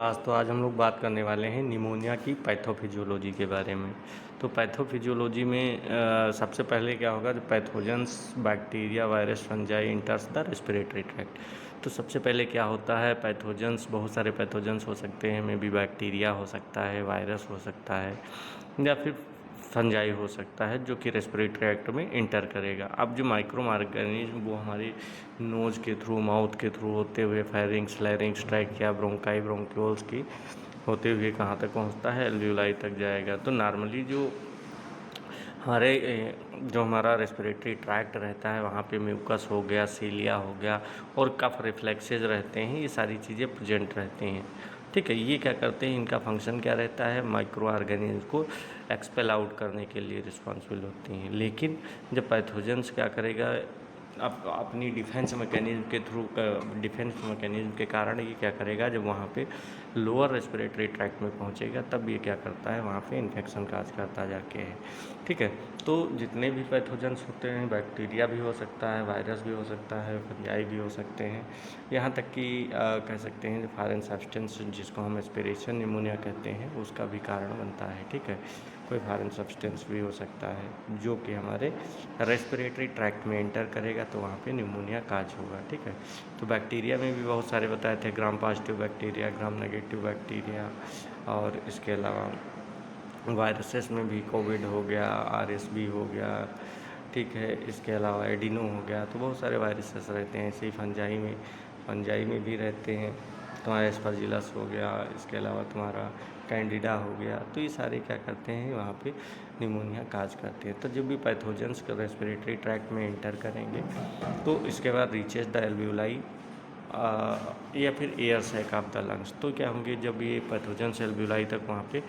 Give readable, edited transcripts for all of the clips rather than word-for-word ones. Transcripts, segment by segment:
आज हम लोग बात करने वाले हैं निमोनिया की पैथोफिजियोलॉजी के बारे में। तो पैथोफिजियोलॉजी में सबसे पहले क्या होगा, जो pathogens bacteria virus fungi इंटर्स the respiratory tract. तो सबसे पहले क्या होता है, पैथोजेंस, बहुत सारे पैथोजेंस हो सकते हैं, मे बी बैक्टीरिया हो सकता है, वायरस हो सकता है, या फिर फंजाई हो सकता है जो कि रेस्पिरेटरी ट्रैक्ट में इंटर करेगा। अब जो माइक्रो ऑर्गेनिज्म वो हमारी नोज़ के थ्रू, माउथ के थ्रू होते हुए फेरिंग्स, लैरिंग्स, ट्रैकिया, ब्रोंकाई, ब्रोंक्यूल्स की होते हुए कहाँ तक पहुँचता है, एल्वियोलाई तक जाएगा। तो नॉर्मली जो हमारा रेस्पिरेटरी ट्रैक्ट रहता है वहाँ पे म्यूकस हो गया, सीलिया हो गया और कफ रिफ्लेक्सेस रहते हैं, ये सारी चीज़ें प्रेजेंट रहती हैं। ठीक है, ये क्या करते हैं, इनका फंक्शन क्या रहता है, माइक्रो ऑर्गेनिज्म को एक्सपेल आउट करने के लिए रिस्पॉन्सिबल होती हैं। लेकिन जब पैथोजेंस क्या करेगा, अपनी डिफेंस मैकेनिज्म के थ्रू, डिफेंस मैकेनिज्म के कारण ये क्या करेगा, जब वहाँ पे लोअर रेस्पिरेटरी ट्रैक्ट में पहुँचेगा तब ये क्या करता है, वहाँ पे इन्फेक्शन काज करता जाके है। ठीक है, तो जितने भी पैथोजेंस होते हैं, बैक्टीरिया भी हो सकता है, वायरस भी हो सकता है, फंजाई भी हो सकते हैं, यहाँ तक कि कह सकते हैं फॉरेन सब्सटेंस जिसको हम एस्पिरेशन निमोनिया कहते हैं उसका भी कारण बनता है। ठीक है, कोई फॉरेन सब्सटेंस भी हो सकता है जो कि हमारे रेस्पिरेटरी ट्रैक्ट में एंटर करेगा तो वहाँ पे निमोनिया काज होगा। ठीक है, तो बैक्टीरिया में भी बहुत सारे बताए थे, gram positive bacteria, gram negative bacteria, और इसके अलावा वायरसेस में भी कोविड हो गया, आरएसबी हो गया। ठीक है, इसके अलावा एडिनो हो गया। तो बहुत सारे वायरसेस रहते हैं। ऐसे ही फंजाई में भी रहते हैं, तुम्हारा एस्परजिलस हो गया, इसके अलावा तुम्हारा कैंडिडा हो गया। तो ये सारे क्या करते हैं, वहाँ पे निमोनिया काज करते हैं। तो जब भी पैथोजेंस रेस्पिरेटरी ट्रैक्ट में एंटर करेंगे तो इसके बाद रीचेज द एल्वियोलाई या फिर air sac of the lungs. तो क्या होंगे, जब ये पैथोजेंस एल्वियोलाई तक वहाँ पे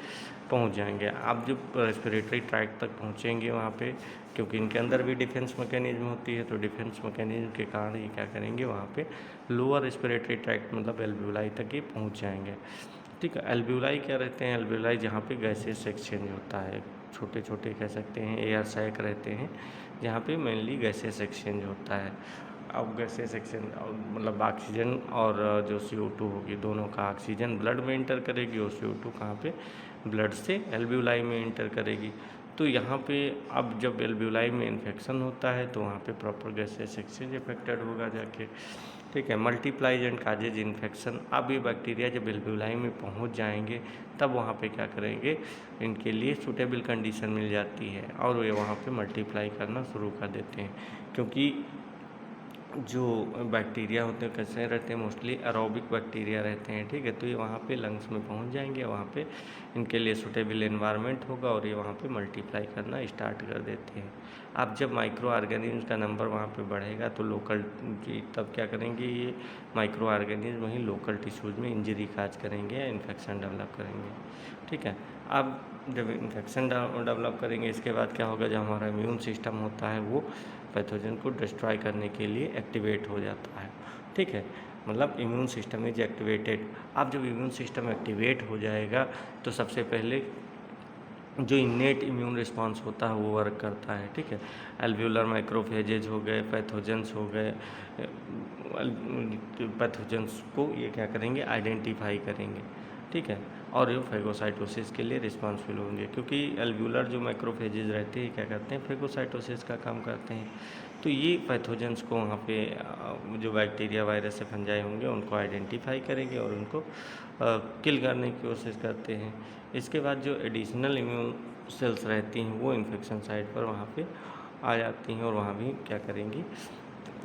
पहुँच जाएंगे। आप जब रेस्पिरेटरी ट्रैक्ट तक पहुँचेंगे वहाँ पे, क्योंकि इनके अंदर भी डिफेंस मैकेनिज्म होती है, तो डिफेंस मैकेनिज्म के कारण ये क्या करेंगे, वहाँ पे लोअर रेस्पिरेटरी ट्रैक्ट मतलब एल्वियोलाई तक ही पहुँच जाएंगे। ठीक है, एल्वियोलाई क्या रहते हैं, एल्वियोलाई जहाँ पे गैसेस एक्सचेंज होता है, छोटे छोटे कह सकते हैं एयर सैक रहते हैं जहाँ पे मेनली गैसेस एक्सचेंज होता है। अब गैसेस एक्सचेंज मतलब ऑक्सीजन और जो CO2 होगी, दोनों का ऑक्सीजन ब्लड में इंटर करेगी और CO2 कहाँ पे, ब्लड से एल्वियोलाई में इंटर करेगी। तो यहाँ पे अब जब एल्वियोलाई में इन्फेक्शन होता है तो वहाँ पे प्रॉपर गैसेस एक्सचेंज इफेक्टेड होगा जाके। ठीक है, मल्टीप्लाइज एंड काजेज इन्फेक्शन। अब ये बैक्टीरिया जब एल्वियोलाई में पहुँच जाएंगे तब वहाँ पे क्या करेंगे, इनके लिए सूटेबल कंडीशन मिल जाती है और वे वहाँ पे मल्टीप्लाई करना शुरू कर देते हैं। क्योंकि जो बैक्टीरिया होते हैं कैसे रहते हैं, मोस्टली एरोबिक बैक्टीरिया रहते हैं। ठीक है, तो ये वहाँ पे लंग्स में पहुँच जाएंगे, वहाँ पे इनके लिए सूटेबल एनवायरनमेंट होगा और ये वहाँ पे मल्टीप्लाई करना स्टार्ट कर देते हैं। अब जब माइक्रो ऑर्गेनिज्म का नंबर वहाँ पे बढ़ेगा तो लोकल तब क्या करेंगे, ये माइक्रो ऑर्गेनिज्म वहीं लोकल टिश्यूज़ में इंजरी काज करेंगे या इन्फेक्शन डेवलप करेंगे। ठीक है, अब जब इन्फेक्शन डेवलप करेंगे इसके बाद क्या होगा, जो हमारा इम्यून सिस्टम होता है वो पैथोजन को डिस्ट्रॉय करने के लिए एक्टिवेट हो जाता है। ठीक है, मतलब इम्यून सिस्टम इज एक्टिवेटेड। अब जब इम्यून सिस्टम एक्टिवेट हो जाएगा तो सबसे पहले जो इन्नेट इम्यून रिस्पांस होता है वो वर्क करता है। ठीक है, एल्वियोलर माइक्रोफेजेज हो गए, पैथोजेंस हो गए, पैथोजेंस को ये क्या करेंगे, आइडेंटिफाई करेंगे। ठीक है, और ये फेगोसाइटोसिस के लिए रिस्पॉन्सिबल होंगे, क्योंकि एल्वियोलर जो माइक्रोफेजेज रहते हैं क्या करते हैं, फेगोसाइटोसिस का काम करते हैं। तो ये पैथोजेंस को वहाँ पे जो बैक्टीरिया वायरस से फंजाई होंगे उनको आइडेंटिफाई करेंगे और उनको किल करने की कोशिश करते हैं। इसके बाद जो एडिशनल इम्यून सेल्स रहती हैं वो इन्फेक्शन साइट पर वहाँ पे आ जाती हैं और वहाँ भी क्या करेंगी,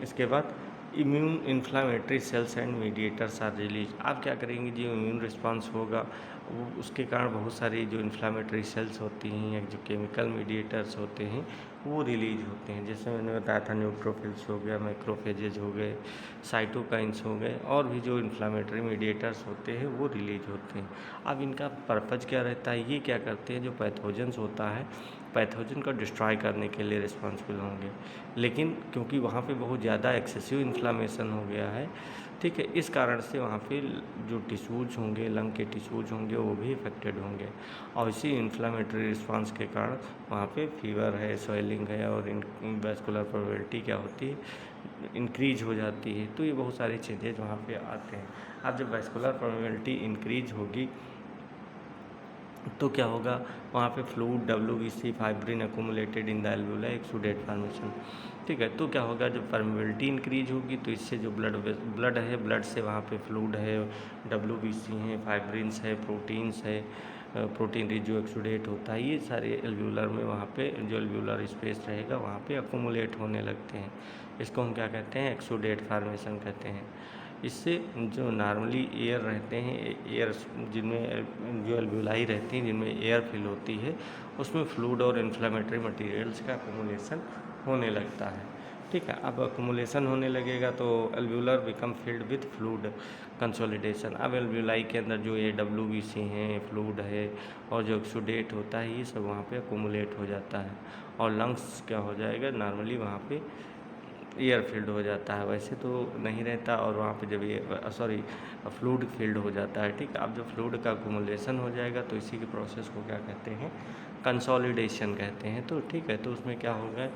इसके बाद immune inflammatory cells and mediators are release. आप क्या करेंगे, जो इम्यून रिस्पांस होगा वो उसके कारण बहुत सारी जो इन्फ्लामेटरी सेल्स होती हैं या जो केमिकल मीडिएटर्स होते हैं वो रिलीज होते हैं। जैसे मैंने बताया था, न्यूट्रोफिल्स हो गया, मैक्रोफेजेज हो गए, साइटोकाइंस हो गए, और भी जो इन्फ्लामेटरी मीडिएटर्स होते हैं वो रिलीज होते हैं। अब इनका पर्पज़ क्या रहता है, ये क्या करते हैं, जो पैथोजेंस होता है पैथोजन को डिस्ट्रॉय करने के लिए रिस्पॉन्सिबल होंगे। लेकिन क्योंकि वहाँ पे बहुत ज़्यादा एक्सेसिव इन्फ्लामेशन हो गया है, ठीक है। इस कारण से वहाँ पे जो टिश्यूज होंगे, लंग के टिश्यूज होंगे, वो भी इफेक्टेड होंगे और इसी इन्फ्लामेटरी रिस्पांस के कारण वहाँ पे फीवर है, स्वेलिंग है और वैस्कुलर परमेबिलिटी क्या होती है, इंक्रीज हो जाती है। तो ये बहुत सारी चीज़ें वहाँ पे आते हैं। अब जब वैस्कुलर परमेबिलिटी इंक्रीज होगी तो क्या होगा, वहाँ पे fluid WBC fibrin accumulated in the alveoli exudate formation. ठीक है। तो क्या होगा, जब परमेबिलिटी इंक्रीज होगी तो इससे जो ब्लड है, ब्लड से वहाँ पे फ्लूइड है, WBC है, फाइब्रिन्स है, प्रोटीन्स है, प्रोटीन रिच जो एक्सुडेट होता है, ये सारे एल्वुलर में वहाँ पे जो एल्वुलर स्पेस रहेगा वहाँ पे अकुमुलेट होने लगते हैं। इसको हम क्या कहते हैं, एक्सुडेट फॉर्मेशन कहते हैं। इससे जो नॉर्मली एयर रहते हैं, एयर जिनमें जो एल्वुलाई रहती हैं, जिनमें एयर फिल होती है, उसमें फ्लूइड और इन्फ्लेमेटरी मटेरियल्स का अकुमुलेशन होने लगता है। ठीक है। अब अकुमुलेशन होने लगेगा तो alveolar become filled with fluid consolidation. अब एल्वुलाई के अंदर जो ये WBC हैं, फ्लूइड है और जो एक्सुडेट होता है, ये सब वहाँ पे अकुमुलेट हो जाता है और लंग्स क्या हो जाएगा, नॉर्मली वहाँ पे एयर फील्ड हो जाता है, वैसे तो नहीं रहता। और वहाँ पे जब ये फ्लूइड फील्ड हो जाता है। ठीक है। अब जब फ्लूइड का अकुमुलेशन हो जाएगा तो इसी के प्रोसेस को क्या कहते हैं, कंसोलिडेशन कहते हैं। तो ठीक है। तो उसमें क्या होगा,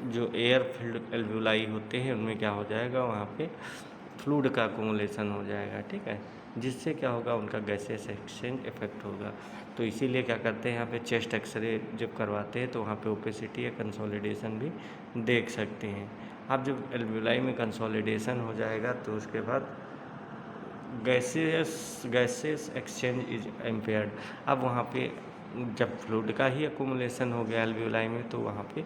जो एयर फील्ड एल्वुलाई होते हैं उनमें क्या हो जाएगा, वहाँ पे फ्लूइड का अकुमुलेशन हो जाएगा। ठीक है। जिससे क्या होगा, उनका गैसेस एक्सचेंज इफेक्ट होगा। तो इसीलिए क्या करते हैं, यहाँ पे चेस्ट एक्सरे जब करवाते हैं तो वहाँ पे ओपेसिटी या कंसोलिडेशन भी देख सकते हैं। अब जब एल्वुलाई में कंसोलिडेशन हो जाएगा तो उसके बाद गैसेस एक्सचेंज इज इम्पेयर्ड। अब वहाँ पे जब फ्लूइड का ही अकुमुलेशन हो गया एल्वुलाई में तो वहाँ पे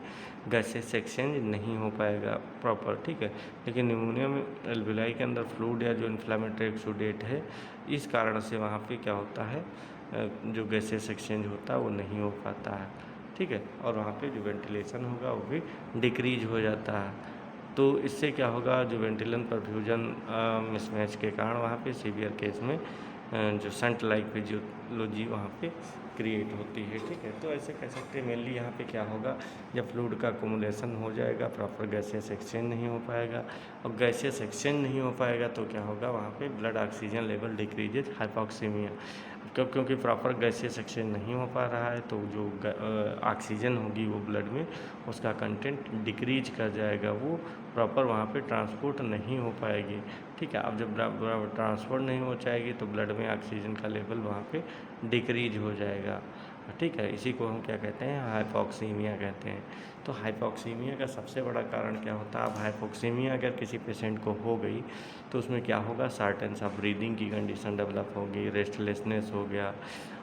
गैसेस एक्सचेंज नहीं हो पाएगा प्रॉपर। ठीक है। लेकिन निमोनिया में एल्वुलाई के अंदर फ्लूइड या जो इन्फ्लेमेटरी एक्सुडेट है, इस कारण से वहाँ पे क्या होता है, जो गैसेस एक्सचेंज होता है वो नहीं हो पाता है। ठीक है। और वहाँ पे जो वेंटिलेशन होगा वो भी डिक्रीज हो जाता है। तो इससे क्या होगा, जो वेंटिलन परफ्यूजन मिसमैच के कारण वहाँ पे सीवियर केस में जो संट लाइक फिजियोलॉजी वहाँ पे क्रिएट होती है। ठीक है। तो ऐसे कह सकते हैं मेनली यहाँ पे क्या होगा, जब फ्लूइड का अकुमुलेशन हो जाएगा, प्रॉपर गैसेस एक्सचेंज नहीं हो पाएगा और गैसेस एक्सचेंज नहीं हो पाएगा तो क्या होगा, वहाँ पे blood oxygen level decreases hypoxaemia. क्योंकि प्रॉपर गैसेस एक्सचेंज नहीं हो पा रहा है तो जो ऑक्सीजन होगी वो ब्लड में, उसका कंटेंट डिक्रीज कर जाएगा, वो प्रॉपर वहाँ पे ट्रांसपोर्ट नहीं हो पाएगी। ठीक है। अब जब ट्रांसपोर्ट नहीं हो पाएगी तो ब्लड में ऑक्सीजन का लेवल वहाँ पे डिक्रीज हो जाएगा। ठीक है। इसी को हम क्या कहते हैं, हाइपोक्सीमिया कहते हैं। तो हाइपोक्सीमिया का सबसे बड़ा कारण क्या होता है, अब हाइपोक्सीमिया अगर किसी पेशेंट को हो गई तो उसमें क्या होगा, शॉर्टनेस ऑफ ब्रीदिंग की कंडीशन डेवलप होगी, रेस्टलेसनेस हो गया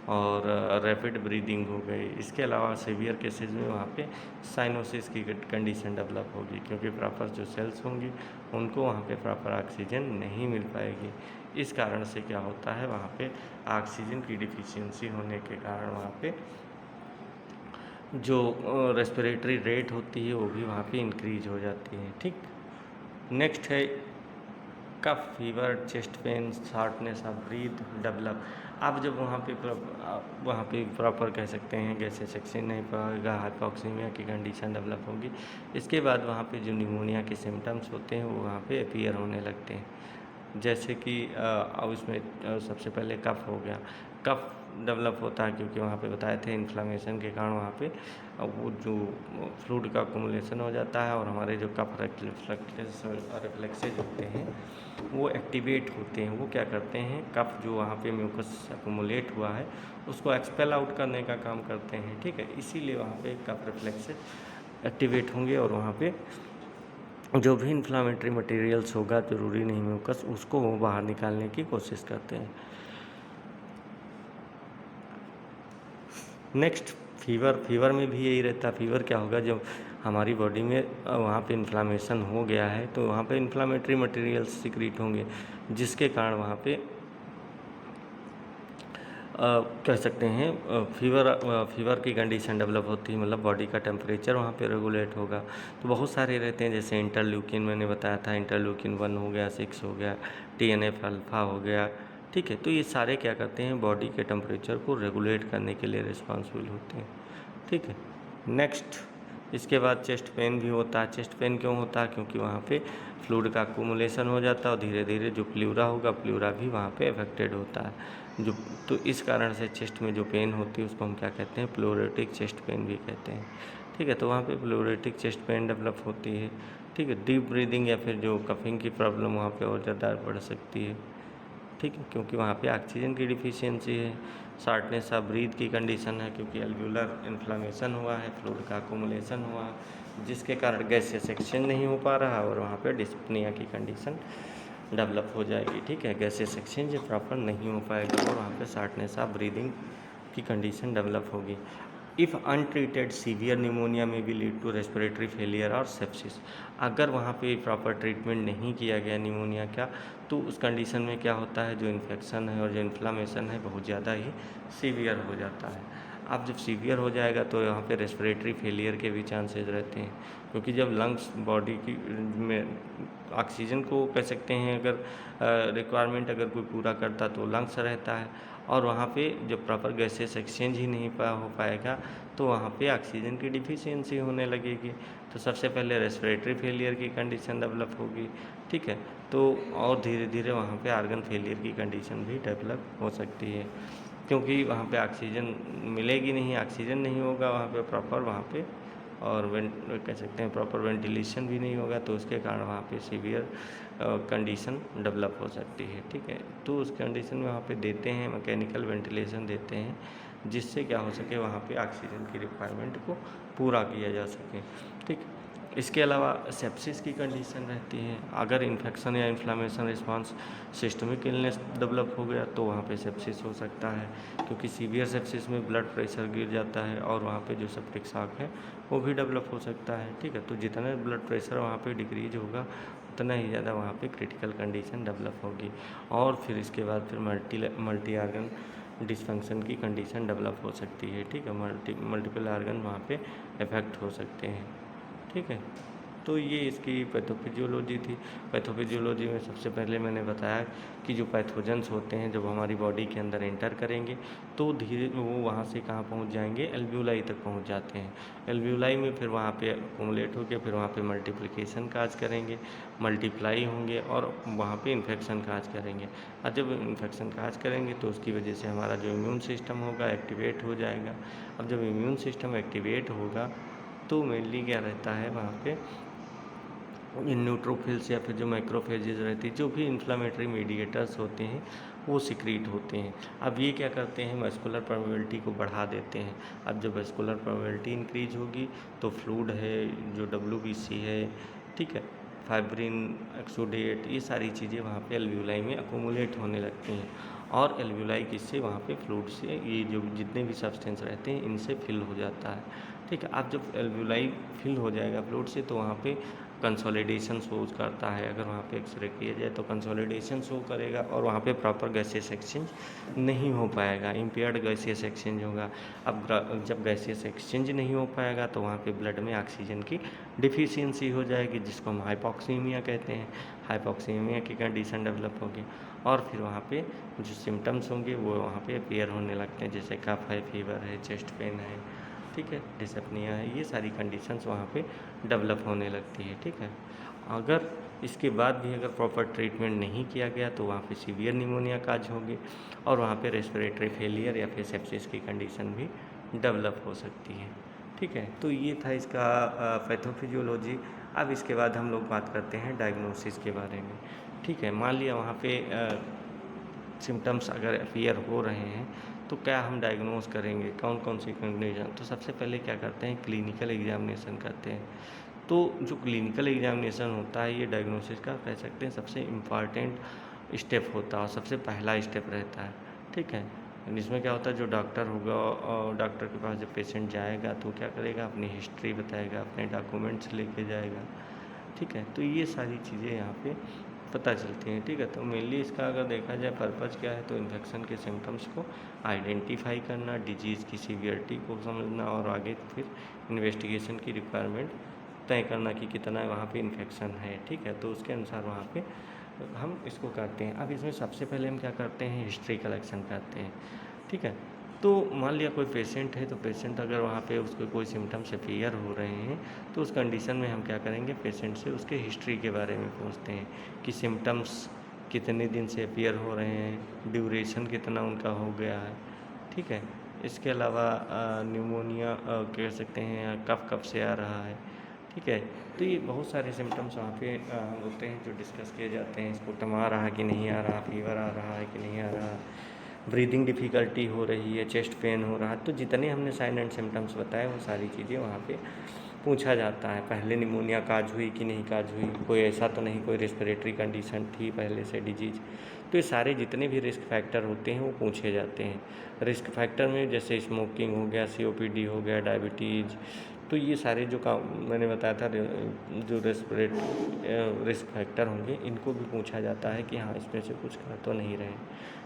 और रैपिड ब्रीदिंग हो गई। इसके अलावा सीवियर केसेज में वहाँ पे साइनोसिस की कंडीशन डेवलप होगी, क्योंकि प्रॉपर जो सेल्स होंगी उनको वहाँ पे प्रॉपर ऑक्सीजन नहीं मिल पाएगी। इस कारण से क्या होता है, वहाँ पे ऑक्सीजन की डिफिशियंसी होने के कारण वहाँ पे जो रेस्पिरेटरी रेट होती है वो भी वहाँ पे इंक्रीज हो जाती है। ठीक। नेक्स्ट है cough, fever, chest pain, shortness of breath develop. अब जब वहाँ पे प्रॉपर कह सकते हैं गैसेस एक्सचेंज नहीं पाएगा, हाइपोक्सीमिया की कंडीशन डेवलप होगी। इसके बाद वहाँ पे जो निमोनिया के सिम्टम्स होते हैं वो वहाँ पे अपीयर होने लगते हैं। जैसे कि अब इसमें सबसे पहले कफ हो गया। कफ डेवलप होता है क्योंकि वहाँ पे बताए थे इन्फ्लामेशन के कारण वहाँ पे वो जो फ्लूइड का अकुमुलेशन हो जाता है और हमारे जो कफ रिफ्लेक्सेज होते हैं वो एक्टिवेट होते हैं। वो क्या करते हैं, कफ जो वहाँ पे म्यूकस अकुमुलेट हुआ है उसको एक्सपेल आउट करने का काम करते हैं। ठीक है। इसीलिए वहाँ पे कफ रिफ्लेक्सेज एक्टिवेट होंगे और वहाँ पे जो भी इन्फ्लामेटरी मटेरियल्स होगा, ज़रूरी नहीं म्यूकस, उसको वो बाहर निकालने की कोशिश करते हैं। नेक्स्ट फीवर में भी यही रहता है। फीवर क्या होगा, जब हमारी बॉडी में वहाँ पे इन्फ्लामेशन हो गया है तो वहाँ पे इन्फ्लामेटरी मटेरियल्स सिक्रीट होंगे, जिसके कारण वहाँ पे कह सकते हैं फीवर की कंडीशन डेवलप होती है, मतलब बॉडी का टेम्परेचर वहाँ पे रेगुलेट होगा। तो बहुत सारे रहते हैं, जैसे इंटरल्यूकिन मैंने बताया था, इंटरल्यूकिन 1 हो गया, 6 हो गया, TNF अल्फा हो गया। ठीक है। तो ये सारे क्या करते हैं, बॉडी के टेम्परेचर को रेगुलेट करने के लिए रिस्पॉन्सिबल होते हैं। ठीक है। नेक्स्ट इसके बाद चेस्ट पेन भी होता है। चेस्ट पेन क्यों होता है? क्योंकि वहाँ पे फ्लूइड का अक्यूमुलेशन हो जाता है और धीरे धीरे जो प्लूरा होगा, प्लूरा भी वहाँ पे अफेक्टेड होता है। जो तो इस कारण से चेस्ट में जो पेन होती है उसको हम क्या कहते हैं? प्लूरेटिक चेस्ट पेन भी कहते हैं। ठीक है, तो वहाँ पे प्लूरेटिक चेस्ट पेन डेवलप होती है। ठीक है, डीप ब्रीदिंग या फिर जो कफिंग की प्रॉब्लम वहाँ पे और ज़्यादा बढ़ सकती है। ठीक है, क्योंकि वहाँ पे ऑक्सीजन की डिफिशियंसी है। शार्टनेस ऑफ ब्रीथ की कंडीशन है, क्योंकि एल्वुलर इन्फ्लामेशन हुआ है, फ्लूइड का अक्यूमुलेशन हुआ है, जिसके कारण गैसेस एक्सचेंज नहीं हो पा रहा और वहाँ पे डिस्पनिया की कंडीशन डेवलप हो जाएगी। ठीक है, गैसेस एक्सचेंज प्रॉपर नहीं हो पाएगा और वहाँ पे शार्टनेस ऑफ ब्रीदिंग की कंडीशन डेवलप होगी। इफ़ अनट्रीटेड सीवियर निमोनिया में भी लीड टू रेस्पिरेटरी फेलियर और सेप्सिस। अगर वहाँ पे प्रॉपर ट्रीटमेंट नहीं किया गया निमोनिया का, तो उस कंडीशन में क्या होता है, जो इन्फेक्शन है और जो इन्फ्लामेशन है बहुत ज़्यादा ही सीवियर हो जाता है। अब जब सीवियर हो जाएगा तो यहाँ पे रेस्पिरेटरी फेलियर के भी चांसेस रहते हैं, क्योंकि जब लंग्स बॉडी की में ऑक्सीजन को कह सकते हैं अगर रिक्वायरमेंट अगर कोई पूरा करता तो लंग्स रहता है, और वहाँ पे जब प्रॉपर गैसेस एक्सचेंज ही नहीं हो पाएगा तो वहाँ पे ऑक्सीजन की डिफिशियंसी होने लगेगी। तो सबसे पहले रेस्पिरेटरी फेलियर की कंडीशन डेवलप होगी। ठीक है, तो और धीरे धीरे वहाँ पे आर्गन फेलियर की कंडीशन भी डेवलप हो सकती है, क्योंकि वहाँ पे ऑक्सीजन मिलेगी नहीं, ऑक्सीजन नहीं होगा वहाँ पे प्रॉपर, वहाँ पे और कह सकते हैं प्रॉपर वेंटिलेशन भी नहीं होगा, तो उसके कारण वहाँ पे सीवियर कंडीशन डेवलप हो सकती है। ठीक है, तो उस कंडीशन में वहाँ पे देते हैं मैकेनिकल वेंटिलेशन देते हैं, जिससे क्या हो सके वहाँ पे ऑक्सीजन की रिक्वायरमेंट को पूरा किया जा सके। ठीक, इसके अलावा सेप्सिस की कंडीशन रहती है। अगर इन्फेक्शन या inflammation response systemic illness develop हो गया तो वहाँ पे सेप्सिस हो सकता है, क्योंकि सीवियर सेप्सिस में ब्लड प्रेशर गिर जाता है और वहाँ पे जो सेप्टिक शॉक है वो भी डेवलप हो सकता है। ठीक है, तो जितना ब्लड प्रेशर वहाँ पे डिक्रीज होगा उतना ही ज़्यादा वहाँ पे क्रिटिकल कंडीशन डेवलप होगी, और फिर इसके बाद फिर मल्टी आर्गन डिसफंक्शन की कंडीशन डेवलप हो सकती है। ठीक है, मल्टीपल आर्गन वहाँ पे इफेक्ट हो सकते हैं। ठीक है, तो ये इसकी पैथोफिजियोलॉजी थी। पैथोफिजियोलॉजी में सबसे पहले मैंने बताया कि जो पैथोजेंस होते हैं जब हमारी बॉडी के अंदर एंटर करेंगे तो धीरे वो वहाँ से कहाँ पहुँच जाएंगे, एल्व्यूलाई तक पहुँच जाते हैं। एल्व्यूलाई में फिर वहाँ पे अकोमुलेट होकर फिर वहाँ पे मल्टीप्लिकेशन काज करेंगे, मल्टीप्लाई होंगे और वहाँ पे इन्फेक्शन काज करेंगे। और जब इन्फेक्शन काज करेंगे तो उसकी वजह से हमारा जो इम्यून सिस्टम होगा एक्टिवेट हो जाएगा। अब जब इम्यून सिस्टम एक्टिवेट होगा तो मेनली क्या रहता है वहाँ पे न्यूट्रोफिल्स या फिर जो मैक्रोफेजेज रहती है, जो भी इन्फ्लामेटरी मीडिएटर्स होते हैं वो सिक्रीट होते हैं। अब ये क्या करते हैं, मस्कुलर परमेबिलिटी को बढ़ा देते हैं। अब जब मस्कुलर परमेबिलिटी इंक्रीज होगी तो फ्लूइड है, जो WBC है, ठीक है, फाइब्रिन, एक्सोडेट, ये सारी चीज़ें वहाँ पे एल्व्यूलाई में अकोमुलेट होने लगती हैं, और एल्व्यूलाई किससे, वहाँ पे फ्लूइड से, ये जो जितने भी सब्सटेंस रहते हैं इनसे फिल हो जाता है। ठीक है, अब जब एल्व्यूलाई फिल हो जाएगा फ्लूइड से तो वहाँ पे कंसोलिडेशन शो करता है। अगर वहाँ पे एक्सरे किया जाए तो कंसोलिडेशन शो करेगा और वहाँ पे प्रॉपर गैसियस एक्सचेंज नहीं हो पाएगा, इम्पेयर्ड गैसियस एक्सचेंज होगा। अब जब गैसियस एक्सचेंज नहीं हो पाएगा तो वहाँ पे ब्लड में ऑक्सीजन की डिफिशियंसी हो जाएगी, जिसको हम हाइपोक्सीमिया कहते हैं। हाइपोक्सीमिया की कंडीशन डेवलप होगी और फिर वहाँ पे जो सिम्टम्स होंगे वो वहाँ पे अपीयर होने लगते हैं, जैसे कफ है, फीवर है, चेस्ट पेन है, ठीक है, डिसपनिया है, ये सारी कंडीशंस वहाँ पे डेवलप होने लगती है। ठीक है, अगर इसके बाद भी अगर प्रॉपर ट्रीटमेंट नहीं किया गया तो वहाँ पे सीवियर निमोनिया काज होगी और वहाँ पे रेस्पिरेटरी फेलियर या फिर सेप्सिस की कंडीशन भी डेवलप हो सकती है। ठीक है, तो ये था इसका पैथोफिजियोलॉजी। अब इसके बाद हम लोग बात करते हैं डायग्नोसिस के बारे में। ठीक है, मान लिया वहाँ पे सिम्टम्स अगर अपीयर हो रहे हैं तो क्या हम डायग्नोस करेंगे, कौन कौन सी कंडीशन। तो सबसे पहले क्या करते हैं, क्लिनिकल एग्जामिनेशन करते हैं। तो जो क्लिनिकल एग्जामिनेशन होता है ये डायग्नोसिस का कह सकते हैं सबसे इम्पॉर्टेंट स्टेप होता है और सबसे पहला स्टेप रहता है। ठीक है, इसमें क्या होता है, जो डॉक्टर होगा और डॉक्टर के पास जब पेशेंट जाएगा तो क्या करेगा, अपनी हिस्ट्री बताएगा, अपने डॉक्यूमेंट्स लेके जाएगा। ठीक है, तो ये सारी चीज़ें यहाँ पे पता चलती हैं। ठीक है, तो मेनली इसका अगर देखा जाए पर्पज़ क्या है, तो इन्फेक्शन के सिम्टम्स को आइडेंटिफाई करना, डिजीज़ की सीवियरिटी को समझना और आगे फिर इन्वेस्टिगेशन की रिक्वायरमेंट तय करना कि कितना वहाँ पे इन्फेक्शन है। ठीक है, तो उसके अनुसार वहाँ पे हम इसको करते हैं। अब इसमें सबसे पहले हम क्या करते हैं, हिस्ट्री कलेक्शन करते हैं। ठीक है, तो मान लिया कोई पेशेंट है, तो पेशेंट अगर वहाँ पे उसके कोई सिम्टम्स अपीयर हो रहे हैं तो उस कंडीशन में हम क्या करेंगे, पेशेंट से उसके हिस्ट्री के बारे में पूछते हैं कि सिम्टम्स कितने दिन से अपीयर हो रहे हैं, ड्यूरेशन कितना उनका हो गया है, ठीक है। इसके अलावा न्यूमोनिया कह सकते हैं, कफ कब से आ रहा है, ठीक है। तो ये बहुत सारे सिम्टम्स वहाँ पे होते हैं जो डिस्कस किए जाते हैं। स्पुटम आ रहा है कि नहीं आ रहा, फीवर आ रहा है कि नहीं आ रहा, ब्रीदिंग डिफ़िकल्टी हो रही है, चेस्ट पेन हो रहा है। तो जितने हमने साइन एंड सिम्टम्स बताए वो सारी चीज़ें वहाँ पे पूछा जाता है। पहले निमोनिया काज हुई कि नहीं काज हुई, कोई ऐसा तो नहीं कोई रेस्पिरेटरी कंडीशन थी पहले से डिजीज। तो ये सारे जितने भी रिस्क फैक्टर होते हैं वो पूछे जाते हैं। रिस्क फैक्टर में जैसे स्मोकिंग हो गया, COPD हो गया, डायबिटीज़, तो ये सारे जो काम मैंने बताया था जो रेस्पिरेटरी रिस्क फैक्टर होंगे इनको भी पूछा जाता है कि हाँ इसमें से कुछ कर तो नहीं रहे,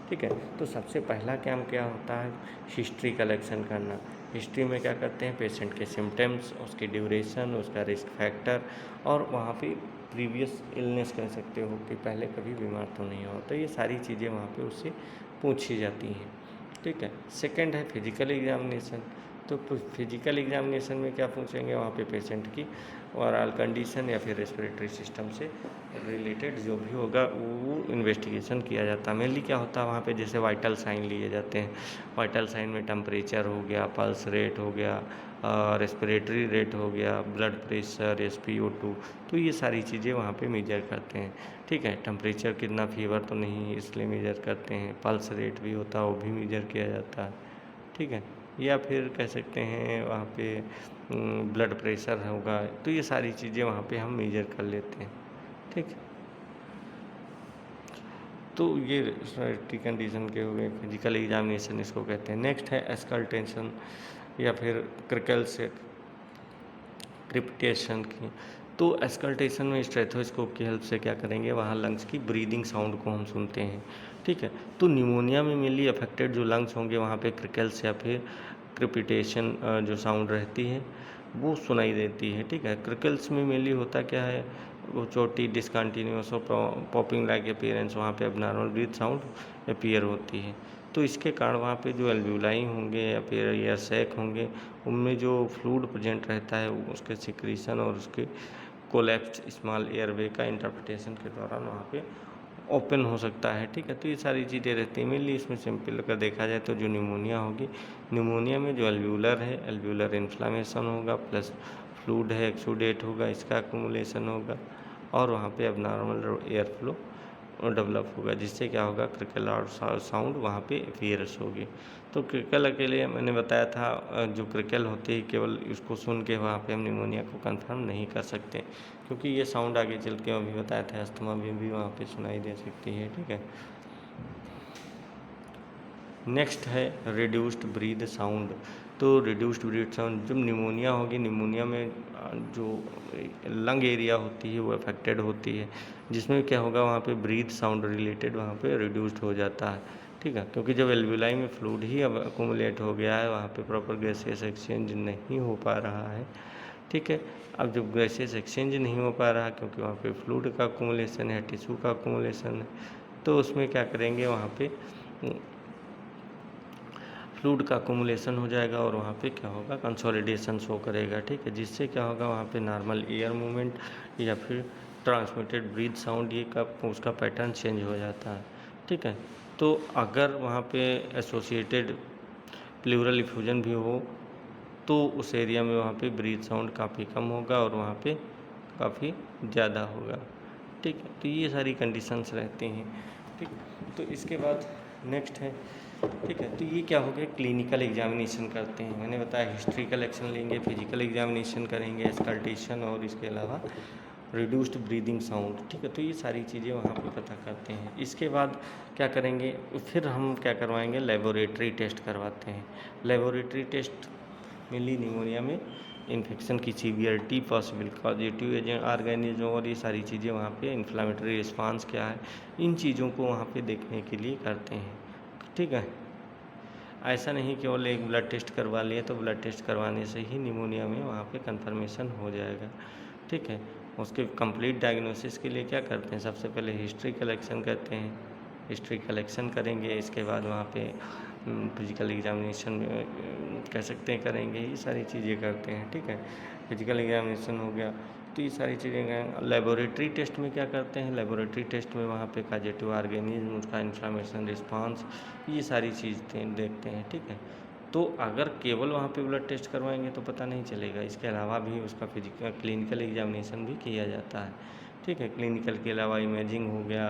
ठीक है। तो सबसे पहला काम क्या होता है, हिस्ट्री कलेक्शन करना। हिस्ट्री में क्या करते हैं, पेशेंट के सिम्टम्स, उसकी ड्यूरेशन, उसका रिस्क फैक्टर, और वहाँ पे प्रीवियस इलनेस कह सकते हो कि पहले कभी बीमार तो नहीं हुआ। तो ये सारी चीज़ें वहाँ पे उससे पूछी जाती हैं, ठीक है। सेकंड है फिजिकल एग्जामिनेशन। तो फिजिकल एग्जामिनेशन में क्या पूछेंगे, वहाँ पे पेशेंट की ओवरऑल कंडीशन या फिर रेस्पिरेटरी सिस्टम से रिलेटेड जो भी होगा वो इन्वेस्टिगेशन किया जाता है। मेनली क्या होता है वहाँ पे, जैसे वाइटल साइन लिए जाते हैं। वाइटल साइन में टेम्परेचर हो गया, पल्स रेट हो गया, रेस्पिरेटरी रेट हो गया, ब्लड प्रेशर, SpO2, तो ये सारी चीज़ें वहाँ पे मेजर करते हैं, ठीक है। टेम्परेचर कितना, फीवर तो नहीं इसलिए मेजर करते हैं। पल्स रेट भी होता है वो भी मेजर किया जाता है, ठीक है। या फिर कह सकते हैं वहाँ पे ब्लड प्रेशर होगा, तो ये सारी चीज़ें वहाँ पे हम मेजर कर लेते हैं, ठीक। तो ये रेस्पिरेटरी कंडीशन के हो गए, फिजिकल एग्जामिनेशन इसको कहते हैं। नेक्स्ट है एस्कल्टेशन या फिर क्रिप्टेशन की। तो एस्कल्टेशन में स्टेथोस्कोप की हेल्प से क्या करेंगे, वहाँ लंग्स की ब्रीदिंग साउंड को हम सुनते हैं, ठीक है। तो निमोनिया में मेनली अफेक्टेड जो लंग्स होंगे वहाँ पे क्रिकल्स या फिर क्रिपिटेशन जो साउंड रहती है वो सुनाई देती है, ठीक है। क्रिकल्स में मेनली होता क्या है, वो चोटी डिसकंटिन्यूस और पॉपिंग लाइक अपीयरेंस, वहाँ पे एबनॉर्मल ब्रीथ साउंड अपीयर होती है। तो इसके कारण वहाँ पे जो एल्व्यूलाई होंगे या फिर या सैक होंगे उनमें जो फ्लूइड प्रेजेंट रहता है वो उसके सिक्रीशन और उसके कोलैप्स्ड स्मॉल एयरवे का इंटरप्रिटेशन के दौरान वहाँ पे ओपन हो सकता है, ठीक है। तो ये सारी चीज़ें रहती हैं। मेनली इसमें सिंपल अगर देखा जाए तो जो निमोनिया होगी, निमोनिया में जो एल्व्यूलर है, एल्व्यूलर इन्फ्लामेशन होगा, प्लस फ्लूइड है एक्सुडेट होगा, इसका अक्यूमुलेशन होगा, और वहाँ पे एबनॉर्मल एयर फ्लो डेवलप होगा, जिससे क्या होगा, क्रिकल और साउंड वहाँ पे अपीयर्स होगी। तो क्रिकल अकेले मैंने बताया था जो क्रिकल होती है केवल उसको सुन के वहाँ पे हम निमोनिया को कंफर्म नहीं कर सकते, क्योंकि ये साउंड आगे चल के अभी बताया था अस्थमा में भी वहाँ पे सुनाई दे सकती है, ठीक है। नेक्स्ट है रिड्यूस्ड ब्रीथ साउंड। तो रिड्यूस्ड ब्रीथ साउंड जब निमोनिया होगी, निमोनिया में जो लंग एरिया होती है वो अफेक्टेड होती है, जिसमें क्या होगा वहाँ पे ब्रीथ साउंड रिलेटेड वहाँ पे रिड्यूस्ड हो जाता है, ठीक है। क्योंकि जब एल्वुलाई में फ्लूइड ही अब अकोमुलेट हो गया है, वहाँ पे प्रॉपर गैसेस एक्सचेंज नहीं हो पा रहा है, ठीक है। अब जब गैसेस एक्सचेंज नहीं हो पा रहा क्योंकि वहाँ पे फ्लूइड का अकोमुलेशन है, टिश्यू का अकोमुलेशन है, तो उसमें क्या करेंगे, वहाँ पे फ्लूइड का अकोमुलेशन हो जाएगा और वहाँ पे क्या होगा, कंसोलिडेशन शो करेगा, ठीक है। जिससे क्या होगा, वहाँ पे नॉर्मल एयर मूवमेंट या फिर ट्रांसमिटेड ब्रीथ साउंड ये का उसका पैटर्न चेंज हो जाता है, ठीक है। तो अगर वहाँ पे एसोसिएटेड प्लूरल इफ्यूजन भी हो तो उस एरिया में वहाँ पे ब्रीथ साउंड काफ़ी कम होगा और वहाँ पे काफ़ी ज़्यादा होगा, ठीक है। तो ये सारी कंडीशंस रहती हैं, ठीक। तो इसके बाद नेक्स्ट है, ठीक है। तो ये क्या हो गया, क्लिनिकल एग्जामिनेशन करते हैं। मैंने बताया हिस्ट्री कलेक्शन लेंगे, फिजिकल एग्जामिनेशन करेंगे, एस्कल्टेशन और इसके अलावा रिड्यूस्ड ब्रीदिंग साउंड, ठीक है। तो ये सारी चीज़ें वहाँ पे पता करते हैं। इसके बाद क्या करेंगे, फिर हम क्या करवाएंगे, लेबोरेटरी टेस्ट करवाते हैं। लेबोरेटरी टेस्ट मेनली निमोनिया में इन्फेक्शन की severity, possible causative agent organism और ये सारी चीज़ें वहाँ पे इन्फ्लामेटरी रिस्पांस क्या है, इन चीज़ों को वहाँ पे देखने के लिए करते हैं, ठीक है। ऐसा नहीं केवल एक ब्लड टेस्ट करवा लिए तो ब्लड टेस्ट करवाने से ही निमोनिया में वहाँ पे कंफर्मेशन हो जाएगा, ठीक है। उसके कंप्लीट डायग्नोसिस के लिए क्या करते हैं, सबसे पहले हिस्ट्री कलेक्शन करते हैं। हिस्ट्री कलेक्शन करेंगे, इसके बाद वहाँ पे फिजिकल एग्जामिनेशन में कह सकते हैं करेंगे, ये सारी चीज़ें करते हैं। ठीक है, फिजिकल एग्जामिनेशन हो गया, तो ये सारी चीज़ें। लेबोरेटरी टेस्ट में क्या करते हैं, लेबोरेटरी टेस्ट में वहाँ पे पॉजिटिव ऑर्गेनिज्म, उसका इन्फ्लामेशन रिस्पांस, ये सारी चीज़ें देखते हैं। ठीक है, तो अगर केवल वहाँ पे ब्लड टेस्ट करवाएंगे तो पता नहीं चलेगा, इसके अलावा भी उसका फिजिकल क्लिनिकल एग्जामिनेशन भी किया जाता है। ठीक है, क्लिनिकल के अलावा इमेजिंग हो गया,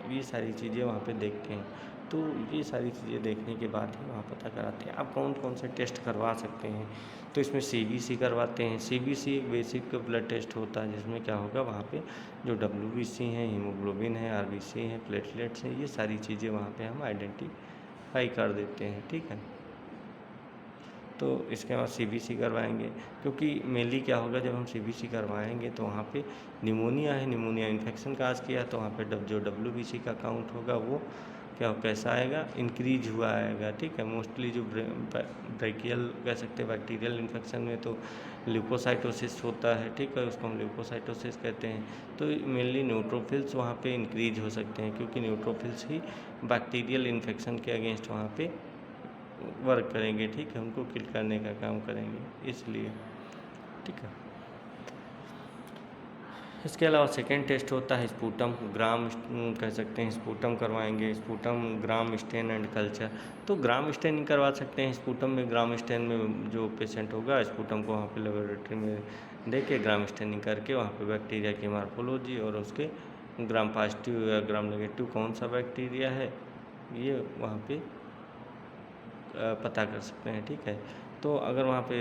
ये सारी चीज़ें वहाँ पे देखते हैं। तो ये सारी चीज़ें देखने के बाद ही वहाँ पता कराते हैं आप कौन कौन से टेस्ट करवा सकते हैं। तो इसमें CBC करवाते हैं। CBC एक बेसिक ब्लड टेस्ट होता है, जिसमें क्या होगा वहाँ पे जो WBC है, हीमोग्लोबिन है, RBC है, प्लेटलेट्स हैं, ये सारी चीज़ें वहाँ पे हम आइडेंटिफाई कर देते हैं। ठीक है, तो इसके बाद CBC करवाएंगे, क्योंकि मेनली क्या होगा जब हम CBC करवाएंगे तो वहाँ पे निमोनिया है, निमोनिया इन्फेक्शन का आज किया, तो वहाँ पे जो WBC का काउंट होगा वो क्या कैसा आएगा, इंक्रीज हुआ आएगा। ठीक है, मोस्टली जो ब्रेकियल कह सकते हैं बैक्टीरियल इन्फेक्शन में तो ल्यूकोसाइटोसिस होता है। ठीक है, उसको हम ल्यूकोसाइटोसिस कहते हैं। तो मेनली न्यूट्रोफिल्स वहाँ पे इंक्रीज हो सकते हैं, क्योंकि न्यूट्रोफिल्स ही बैक्टीरियल इन्फेक्शन के अगेंस्ट वहाँ पे वर्क करेंगे। ठीक है, उनको किल करने का काम करेंगे, इसलिए। ठीक है, इसके अलावा सेकेंड टेस्ट होता है स्पूटम ग्राम, कह सकते हैं स्पूटम करवाएंगे, sputum gram stain and culture. तो ग्राम स्टेन करवा सकते हैं स्पूटम में। ग्राम स्टेन में जो पेशेंट होगा स्पूटम को वहाँ पे लेबोरेटरी में दे के ग्राम स्टेनिंग करके वहाँ पे बैक्टीरिया की मार्फोलॉजी और उसके ग्राम पॉजिटिव या ग्राम नेगेटिव कौन सा बैक्टीरिया है ये वहाँ पे पता कर सकते हैं। ठीक है, तो अगर वहाँ पे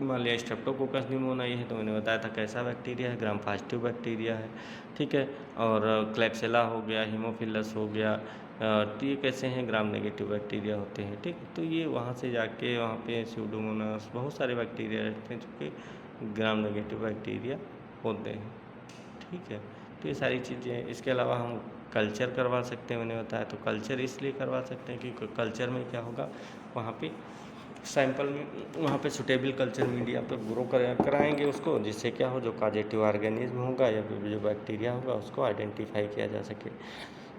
मान लिया स्ट्रेप्टोकोकस निमोनिया है, तो मैंने बताया था कैसा बैक्टीरिया है, ग्राम पॉजिटिव बैक्टीरिया है। ठीक है, और क्लैप्सिला हो गया, हीमोफिलस हो गया, तो ये कैसे हैं, ग्राम नेगेटिव बैक्टीरिया होते हैं। ठीक, तो ये वहाँ से जाके वहाँ पे स्यूडोमोनास बहुत सारे बैक्टीरिया रहते हैं जो कि ग्राम नेगेटिव बैक्टीरिया होते हैं। ठीक है, तो ये सारी चीज़ें। इसके अलावा हम कल्चर करवा सकते हैं, मैंने बताया। तो कल्चर इसलिए करवा सकते हैं कि कल्चर में क्या होगा वहाँ पे सैंपल में वहाँ पे सुटेबल कल्चर मीडिया पर ग्रो कराएंगे उसको, जिससे क्या हो जो पॉजिटिव ऑर्गेनिज्म होगा या जो बैक्टीरिया होगा उसको आइडेंटिफाई किया जा सके।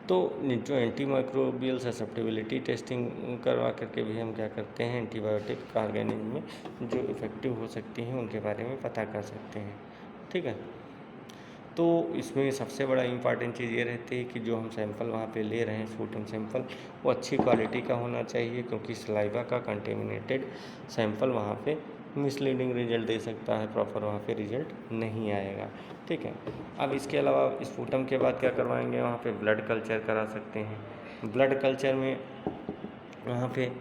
तो जो एंटी माइक्रोबियल ससेप्टेबिलिटी टेस्टिंग करवा करके भी हम क्या करते हैं, एंटीबायोटिक ऑर्गेनिज्म में जो इफ़ेक्टिव हो सकती हैं उनके बारे में पता कर सकते हैं। ठीक है, तो इसमें सबसे बड़ा इम्पॉर्टेंट चीज़ ये रहती है कि जो हम सैंपल वहाँ पे ले रहे हैं स्पूटम सैंपल, वो अच्छी क्वालिटी का होना चाहिए, क्योंकि सलाइवा का कंटेमिनेटेड सैंपल वहाँ पे मिसलीडिंग रिजल्ट दे सकता है, प्रॉपर वहाँ पे रिजल्ट नहीं आएगा। ठीक है, अब इसके अलावा स्पूटम के बाद क्या करवाएंगे, वहाँ पे ब्लड कल्चर करा सकते हैं। ब्लड कल्चर में वहाँ पे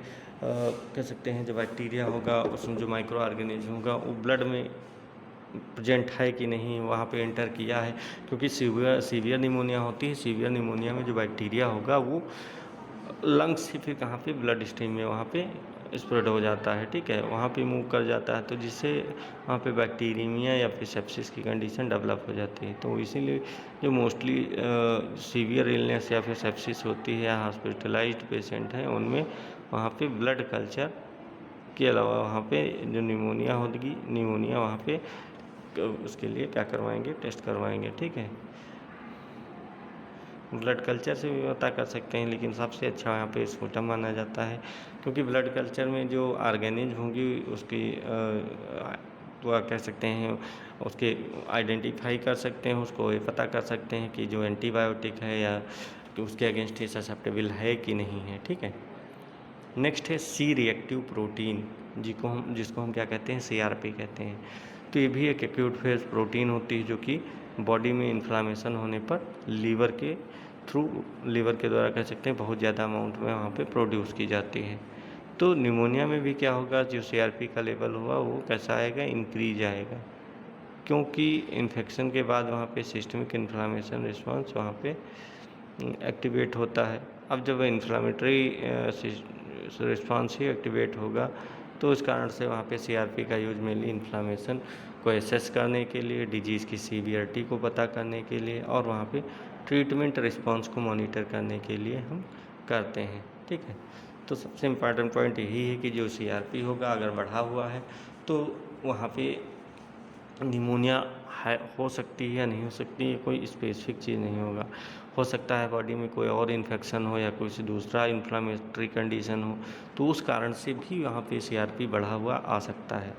कह सकते हैं जो बैक्टीरिया होगा उसमें जो माइक्रो ऑर्गेनिज्म होगा वो ब्लड में प्रेजेंट है कि नहीं, वहाँ पे एंटर किया है, क्योंकि सीवियर निमोनिया होती है। सीवियर निमोनिया में जो बैक्टीरिया होगा वो लंग्स से फिर कहाँ पे ब्लड स्ट्रीम में वहाँ पे स्प्रेड हो जाता है। ठीक है, वहाँ पे मूव कर जाता है, तो जिससे वहाँ पे बैक्टीरिया या फिर सेप्सिस की कंडीशन डेवलप हो जाती है। तो इसीलिए जो मोस्टली सीवियर इलनेस या फिर सेप्सिस होती है या हॉस्पिटलाइज्ड पेशेंट हैं उनमें वहाँ पे ब्लड कल्चर के अलावा वहाँ पे जो निमोनिया होगी, निमोनिया वहाँ पे उसके लिए क्या करवाएंगे, टेस्ट करवाएंगे। ठीक है, ब्लड कल्चर से भी पता कर सकते हैं, लेकिन सबसे अच्छा यहाँ पे स्पूटम माना जाता है, क्योंकि ब्लड कल्चर में जो ऑर्गेनिज्म होंगी उसकी तो कह सकते हैं उसके आइडेंटिफाई कर सकते हैं, उसको ये पता कर सकते हैं कि जो एंटीबायोटिक है या कि उसके अगेंस्ट ये ससेप्टेबल है कि नहीं है। ठीक है, नेक्स्ट है C रिएक्टिव प्रोटीन, जिसको हम क्या कहते हैं, CRP कहते हैं। तो ये भी एक एक्यूट फेज प्रोटीन होती है जो कि बॉडी में इन्फ्लामेशन होने पर लीवर के द्वारा कह सकते हैं बहुत ज़्यादा अमाउंट में वहाँ पे प्रोड्यूस की जाती है। तो निमोनिया में भी क्या होगा, जो CRP का लेवल हुआ वो कैसा आएगा, इंक्रीज आएगा, क्योंकि इन्फेक्शन के बाद वहाँ पे सिस्टमिक इन्फ्लामेशन रिस्पॉन्स वहाँ पे एक्टिवेट होता है। अब जब इन्फ्लामेटरी रिस्पॉन्स ही एक्टिवेट होगा तो इस कारण से वहाँ पे CRP का यूज मेनली इन्फ्लामेशन को एसेस करने के लिए, डिजीज़ की सीवियरिटी को पता करने के लिए और वहाँ पे ट्रीटमेंट रिस्पॉन्स को मॉनिटर करने के लिए हम करते हैं। ठीक है, तो सबसे इम्पॉर्टेंट पॉइंट यही है कि जो CRP होगा अगर बढ़ा हुआ है तो वहाँ पे निमोनिया है, हो सकती है या नहीं हो सकती, ये कोई स्पेसिफिक चीज़ नहीं होगा। हो सकता है बॉडी में कोई और इन्फेक्शन हो या कुछ दूसरा इन्फ्लामेटरी कंडीशन हो, तो उस कारण से भी वहाँ पे सीआरपी बढ़ा हुआ आ सकता है।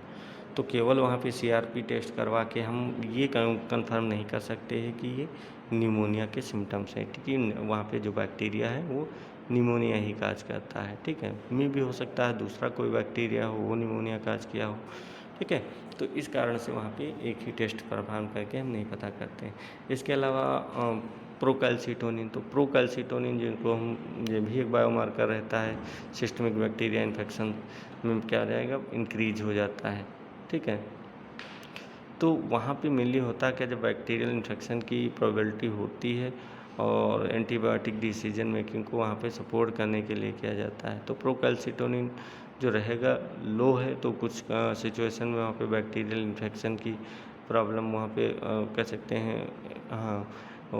तो केवल वहाँ पे सीआरपी टेस्ट करवा के हम ये कंफर्म नहीं कर सकते हैं कि ये निमोनिया के सिम्टम्स हैं, क्योंकि वहाँ पे जो बैक्टीरिया है वो निमोनिया ही काज करता है। ठीक है, में भी हो सकता है दूसरा कोई बैक्टीरिया हो वो निमोनिया काज किया हो। ठीक है, तो इस कारण से वहाँ पे एक ही टेस्ट परफॉर्म करके हम नहीं पता करते हैं। इसके अलावा प्रोकैल्सिटोनिन, तो प्रोकैल्सिटोनिन जिनको हम, ये भी एक बायोमार्कर रहता है सिस्टमिक बैक्टीरिया इन्फेक्शन में, क्या रहेगा, इंक्रीज हो जाता है। ठीक है, तो वहाँ पे मेनली होता है क्या, जब बैक्टीरियल इन्फेक्शन की प्रोबेबिलिटी होती है और एंटीबायोटिक डिसीजन मेकिंग को वहाँ पे सपोर्ट करने के लिए किया जाता है, तो प्रोकैल्सिटोनिन जो रहेगा लो है, तो कुछ सिचुएशन में वहाँ पे बैक्टीरियल इन्फेक्शन की प्रॉब्लम वहाँ पे कह सकते हैं, हाँ,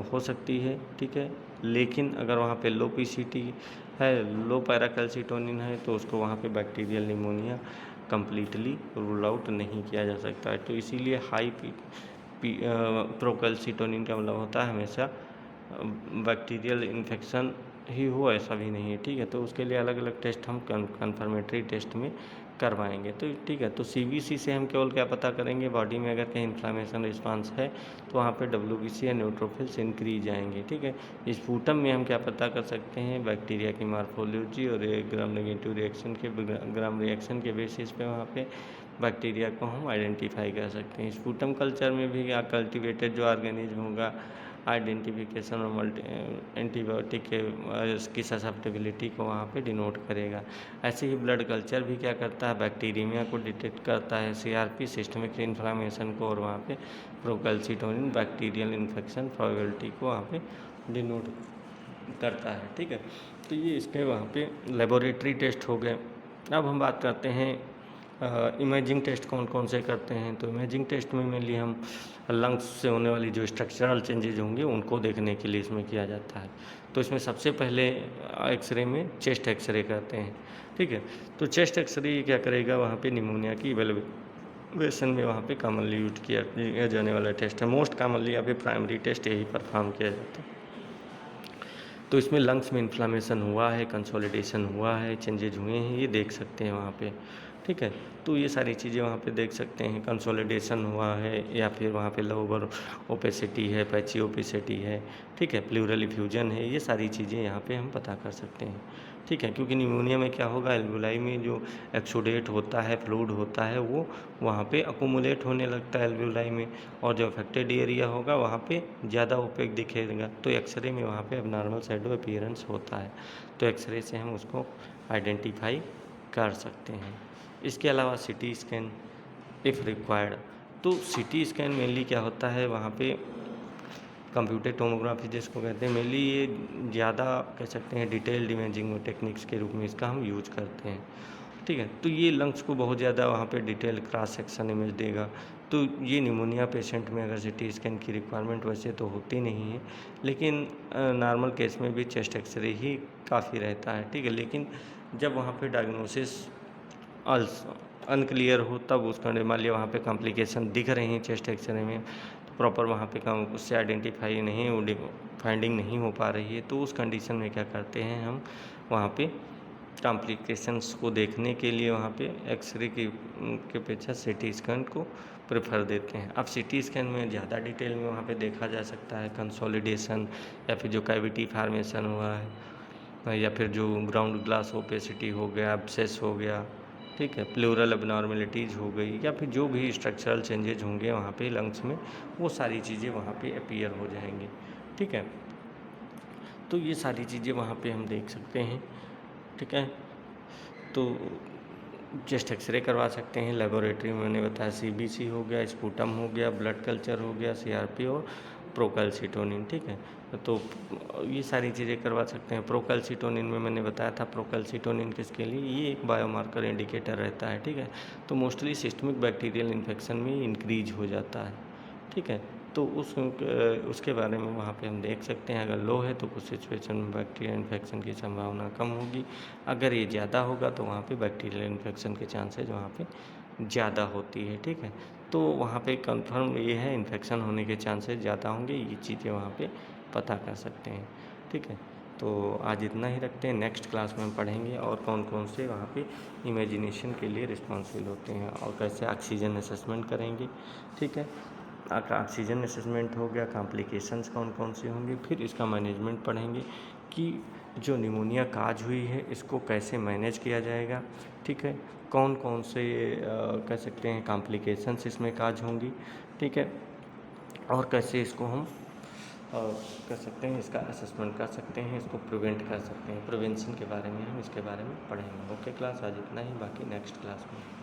हो सकती है। ठीक है, लेकिन अगर वहाँ पे लो पीसीटी है, लो पैराकैल्सिटोनिन है, तो उसको वहाँ पे bacterial pneumonia completely rule out नहीं किया जा सकता है। तो इसीलिए हाई प्रोकैल्सिटोनिन का मतलब होता है हमेशा बैक्टीरियल इन्फेक्शन ही हो, ऐसा भी नहीं है। ठीक है, तो उसके लिए अलग अलग टेस्ट हम कन्फर्मेटरी टेस्ट में करवाएंगे। तो ठीक है, तो सीबीसी से हम केवल क्या पता करेंगे, बॉडी में अगर कहीं इन्फ्लामेशन रिस्पांस है तो वहाँ पे डब्ल्यूबीसी या न्यूट्रोफिल्स इंक्रीज आएंगे। ठीक है, स्पूटम में हम क्या पता कर सकते हैं, बैक्टीरिया की मार्फोलॉजी और ग्राम नेगेटिव रिएक्शन के ग्राम रिएक्शन के बेसिस पे वहाँ पे बैक्टीरिया को हम आइडेंटिफाई कर सकते हैं। स्पूटम कल्चर में भी कल्टिवेटेड जो ऑर्गेनिज्म होगा, आइडेंटिफिकेशन और एंटीबायोटिक के की ससेप्टेबिलिटी को वहाँ पे डिनोट करेगा। ऐसे ही ब्लड कल्चर भी क्या करता है, बैक्टीरिया को डिटेक्ट करता है, सीआरपी सिस्टमिक इन्फ्लामेशन को, और वहाँ पे प्रोकैल्सिटोनिन बैक्टीरियल इन्फेक्शन प्रोबेबिलिटी को वहाँ पे डिनोट करता है। ठीक है, तो ये इसके वहाँ पे लेबोरेटरी टेस्ट हो गए। अब हम बात करते हैं इमेजिंग टेस्ट कौन कौन से करते हैं। तो इमेजिंग टेस्ट में मेनली हम लंग्स से होने वाली जो स्ट्रक्चरल चेंजेज होंगे उनको देखने के लिए इसमें किया जाता है। तो इसमें सबसे पहले एक्सरे में चेस्ट एक्सरे करते हैं। ठीक है, तो चेस्ट एक्सरे क्या करेगा, वहाँ पे निमोनिया की इवेलुएशन में वहाँ पे कॉमनली यूज किया जाने वाला टेस्ट है। मोस्ट कॉमनली या फिर प्राइमरी टेस्ट यही परफॉर्म किया जाता है। तो इसमें लंग्स में इन्फ्लामेशन हुआ है, कंसोलिडेशन हुआ है, चेंजेज हुए हैं, ये देख सकते हैं वहाँ पे। ठीक है, तो ये सारी चीज़ें वहाँ पे देख सकते हैं, कंसोलिडेशन हुआ है या फिर वहाँ पे लोबर ओपेसिटी है, पैची ओपेसिटी है। ठीक है, प्लूरल इफ्यूजन है, ये सारी चीज़ें यहाँ पे हम पता कर सकते हैं। ठीक है, क्योंकि निमोनिया में क्या होगा, एल्वुलाई में जो एक्सुडेट होता है, फ्लूइड होता है, वो वहाँ पे अकुमुलेट होने लगता है एल्वुलाई में, और जो अफेक्टेड एरिया होगा वहाँ पे ज़्यादा ओपेक दिखेगा। तो एक्सरे में वहाँ पे अबनॉर्मल शैडो अपीयरेंस होता है, तो एक्सरे से हम उसको आइडेंटिफाई कर सकते हैं। इसके अलावा सीटी स्कैन इफ़ रिक्वायर्ड, तो सीटी स्कैन मेनली क्या होता है, वहाँ पे कंप्यूटर टोमोग्राफी जिसको कहते हैं, मेनली ये ज़्यादा कह सकते हैं डिटेल्ड इमेजिंग टेक्निक्स के रूप में इसका हम यूज करते हैं। ठीक है, तो ये लंग्स को बहुत ज़्यादा वहाँ पे डिटेल क्रॉस सेक्शन इमेज देगा। तो ये निमोनिया पेशेंट में अगर सीटी स्कैन की रिक्वायरमेंट वैसे तो होती नहीं है, लेकिन नॉर्मल केस में भी चेस्ट एक्सरे ही काफ़ी रहता है। ठीक है, लेकिन जब वहाँ पे डायग्नोसिस अनक्लियर हो, तब उसका मान लिया वहाँ पे कॉम्प्लिकेशन दिख रहे हैं चेस्ट एक्सरे में, तो प्रॉपर वहाँ पे उससे आइडेंटिफाई नहीं, फाइंडिंग नहीं हो पा रही है, तो उस कंडीशन में क्या करते हैं, हम वहाँ पे कॉम्प्लिकेशंस को देखने के लिए वहाँ पे एक्सरे की के अपेक्षा सीटी स्कैन को प्रेफर देते हैं। अब सीटी स्कैन में ज़्यादा डिटेल में वहाँ पे देखा जा सकता है कंसोलिडेशन, या फिर जो कैविटी फॉर्मेशन हुआ है, या फिर जो ग्राउंड ग्लास ओपेसिटी हो गया, एब्सेस हो गया। ठीक है, प्लूरल एबनॉर्मेलिटीज़ हो गई, या फिर जो भी स्ट्रक्चरल चेंजेज होंगे वहाँ पे लंग्स में, वो सारी चीज़ें वहाँ पे अपीयर हो जाएंगी। ठीक है, तो ये सारी चीज़ें वहाँ पे हम देख सकते हैं। ठीक है, तो चेस्ट एक्सरे करवा सकते हैं, लेबोरेटरी में मैंने बताया सीबीसी हो गया, स्पूटम हो गया, ब्लड कल्चर हो गया, सीआरपी और प्रोकैल्सिटोनिन। ठीक है, तो ये सारी चीज़ें करवा सकते हैं। प्रोकैल्सिटोनिन में मैंने बताया था, प्रोकैल्सिटोनिन किसके लिए, ये एक बायोमार्कर इंडिकेटर रहता है। ठीक है, तो मोस्टली सिस्टमिक बैक्टीरियल इन्फेक्शन में इंक्रीज हो जाता है। ठीक है, तो उसके बारे में वहाँ पे हम देख सकते हैं, अगर लो है तो कुछ सिचुएशन में बैक्टीरियल इन्फेक्शन की संभावना कम होगी, अगर ये ज़्यादा होगा तो वहाँ पे बैक्टीरियल इन्फेक्शन के चांसेज वहाँ पे ज़्यादा होती है, ठीक है। तो वहाँ पे कंफर्म ये है इन्फेक्शन होने के चांसेस ज़्यादा होंगे, ये चीज़ें वहाँ पे पता कर सकते हैं, ठीक है। तो आज इतना ही रखते हैं, नेक्स्ट क्लास में हम पढ़ेंगे और कौन कौन से वहाँ पे इमेजिनेशन के लिए रिस्पॉन्सिबल होते हैं और कैसे ऑक्सीजन असेसमेंट करेंगे, ठीक है। ऑक्सीजन असेसमेंट हो गया, कॉम्प्लिकेशंस कौन कौन से होंगे, फिर इसका मैनेजमेंट पढ़ेंगे कि जो निमोनिया काज हुई है इसको कैसे मैनेज किया जाएगा, ठीक है। कौन कौन से कह सकते हैं कॉम्प्लिकेशंस इसमें काज होंगी, ठीक है। और कैसे इसको हम कर सकते हैं, इसका असेसमेंट कर सकते हैं, इसको प्रिवेंट कर सकते हैं, प्रिवेंशन के बारे में हम इसके बारे में पढ़ेंगे। ओके क्लास, आज इतना ही, बाकी नेक्स्ट क्लास में।